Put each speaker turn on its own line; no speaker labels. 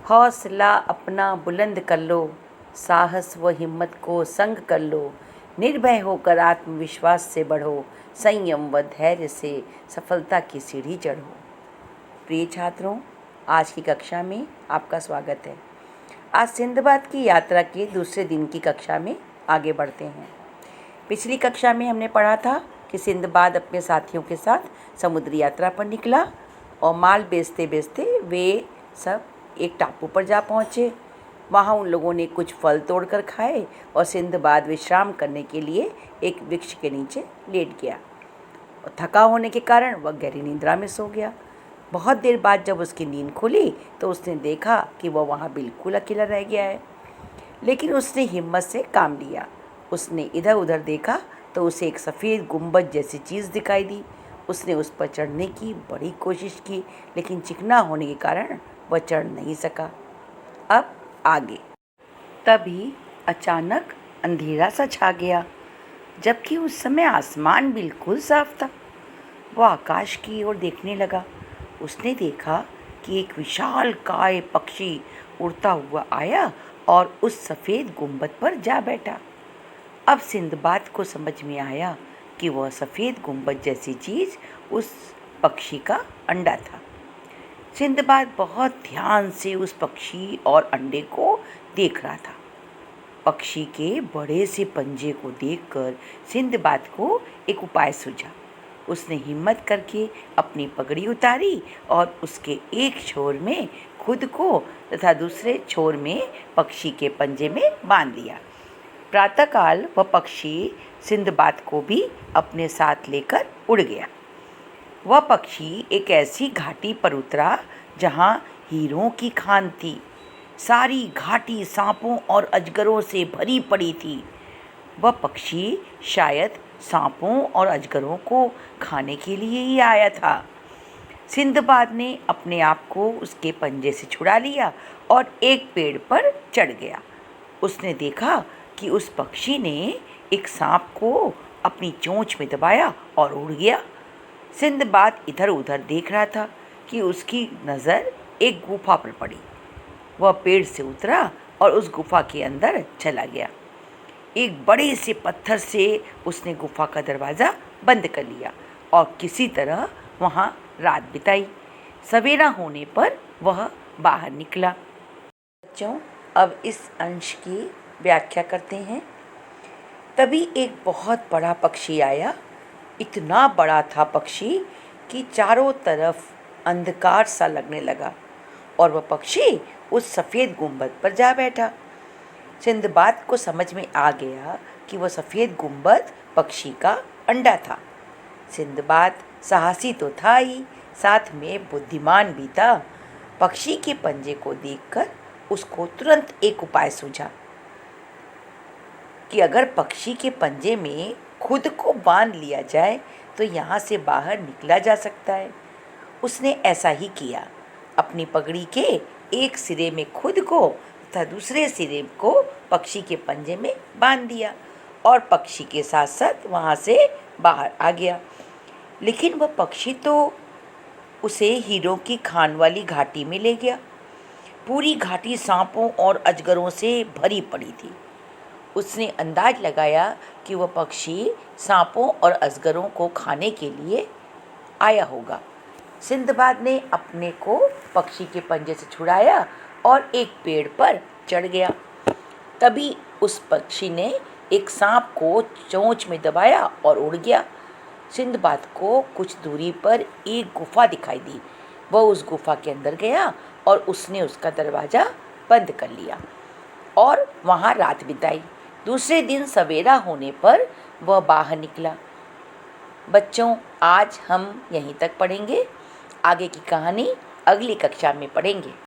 हौसला अपना बुलंद कर लो, साहस व हिम्मत को संग कर लो, निर्भय होकर आत्मविश्वास से बढ़ो, संयम व धैर्य से सफलता की सीढ़ी चढ़ो। प्रिय छात्रों, आज की कक्षा में आपका स्वागत है। आज सिंदबाद की यात्रा के दूसरे दिन की कक्षा में आगे बढ़ते हैं। पिछली कक्षा में हमने पढ़ा था कि सिंदबाद अपने साथियों के साथ समुद्री यात्रा पर निकला और माल बेचते बेचते वे सब एक टापू पर जा पहुँचे। वहाँ उन लोगों ने कुछ फल तोड़कर खाए और सिंदबाद विश्राम करने के लिए एक वृक्ष के नीचे लेट गया और थका होने के कारण वह गहरी निद्रा में सो गया। बहुत देर बाद जब उसकी नींद खुली तो उसने देखा कि वह वहाँ बिल्कुल अकेला रह गया है, लेकिन उसने हिम्मत से काम लिया। उसने इधर उधर देखा तो उसे एक सफ़ेद गुंबद जैसी चीज़ दिखाई दी। उसने उस पर चढ़ने की बड़ी कोशिश की, लेकिन चिकना होने के कारण वह चढ़ नहीं सका। अब आगे। तभी अचानक अंधेरा सा छा गया, जबकि उस समय आसमान बिल्कुल साफ था। वह आकाश की ओर देखने लगा। उसने देखा कि एक विशालकाय पक्षी उड़ता हुआ आया और उस सफ़ेद गुंबद पर जा बैठा। अब सिंदबाद को समझ में आया कि वह सफ़ेद गुंबद जैसी चीज़ उस पक्षी का अंडा था। सिंदबाद बहुत ध्यान से उस पक्षी और अंडे को देख रहा था। पक्षी के बड़े से पंजे को देखकर सिंदबाद को एक उपाय सूझा। उसने हिम्मत करके अपनी पगड़ी उतारी और उसके एक छोर में खुद को तथा दूसरे छोर में पक्षी के पंजे में बांध लिया। प्रातःकाल वह पक्षी सिंदबाद को भी अपने साथ लेकर उड़ गया। वह पक्षी एक ऐसी घाटी पर उतरा जहाँ हीरों की खान थी। सारी घाटी सांपों और अजगरों से भरी पड़ी थी। वह पक्षी शायद सांपों और अजगरों को खाने के लिए ही आया था। सिंदबाद ने अपने आप को उसके पंजे से छुड़ा लिया और एक पेड़ पर चढ़ गया। उसने देखा कि उस पक्षी ने एक सांप को अपनी चोंच में दबाया और उड़ गया। सिंदबाद इधर उधर देख रहा था कि उसकी नज़र एक गुफा पर पड़ी। वह पेड़ से उतरा और उस गुफा के अंदर चला गया। एक बड़े से पत्थर से उसने गुफा का दरवाज़ा बंद कर लिया और किसी तरह वहाँ रात बिताई। सवेरा होने पर वह बाहर निकला। बच्चों, अब इस अंश की व्याख्या करते हैं। तभी एक बहुत बड़ा पक्षी आया। इतना बड़ा था पक्षी कि चारों तरफ अंधकार सा लगने लगा और वह पक्षी उस सफ़ेद गुंबद पर जा बैठा। सिंदबाद को समझ में आ गया कि वह सफ़ेद गुंबद पक्षी का अंडा था। सिंदबाद साहसी तो था ही, साथ में बुद्धिमान भी था। पक्षी के पंजे को देखकर उसको तुरंत एक उपाय सूझा कि अगर पक्षी के पंजे में खुद को बांध लिया जाए तो यहाँ से बाहर निकला जा सकता है। उसने ऐसा ही किया। अपनी पगड़ी के एक सिरे में खुद को तथा दूसरे सिरे को पक्षी के पंजे में बांध दिया और पक्षी के साथ साथ वहाँ से बाहर आ गया। लेकिन वह पक्षी तो उसे हीरों की खान वाली घाटी में ले गया। पूरी घाटी सांपों और अजगरों से भरी पड़ी थी। उसने अंदाज लगाया कि वह पक्षी सांपों और अजगरों को खाने के लिए आया होगा। सिंदबाद ने अपने को पक्षी के पंजे से छुड़ाया और एक पेड़ पर चढ़ गया। तभी उस पक्षी ने एक सांप को चोंच में दबाया और उड़ गया। सिंदबाद को कुछ दूरी पर एक गुफा दिखाई दी। वह उस गुफा के अंदर गया और उसने उसका दरवाज़ा बंद कर लिया और वहाँ रात बिताई। दूसरे दिन सवेरा होने पर वह बाहर निकला। बच्चों, आज हम यहीं तक पढ़ेंगे। आगे की कहानी अगली कक्षा में पढ़ेंगे।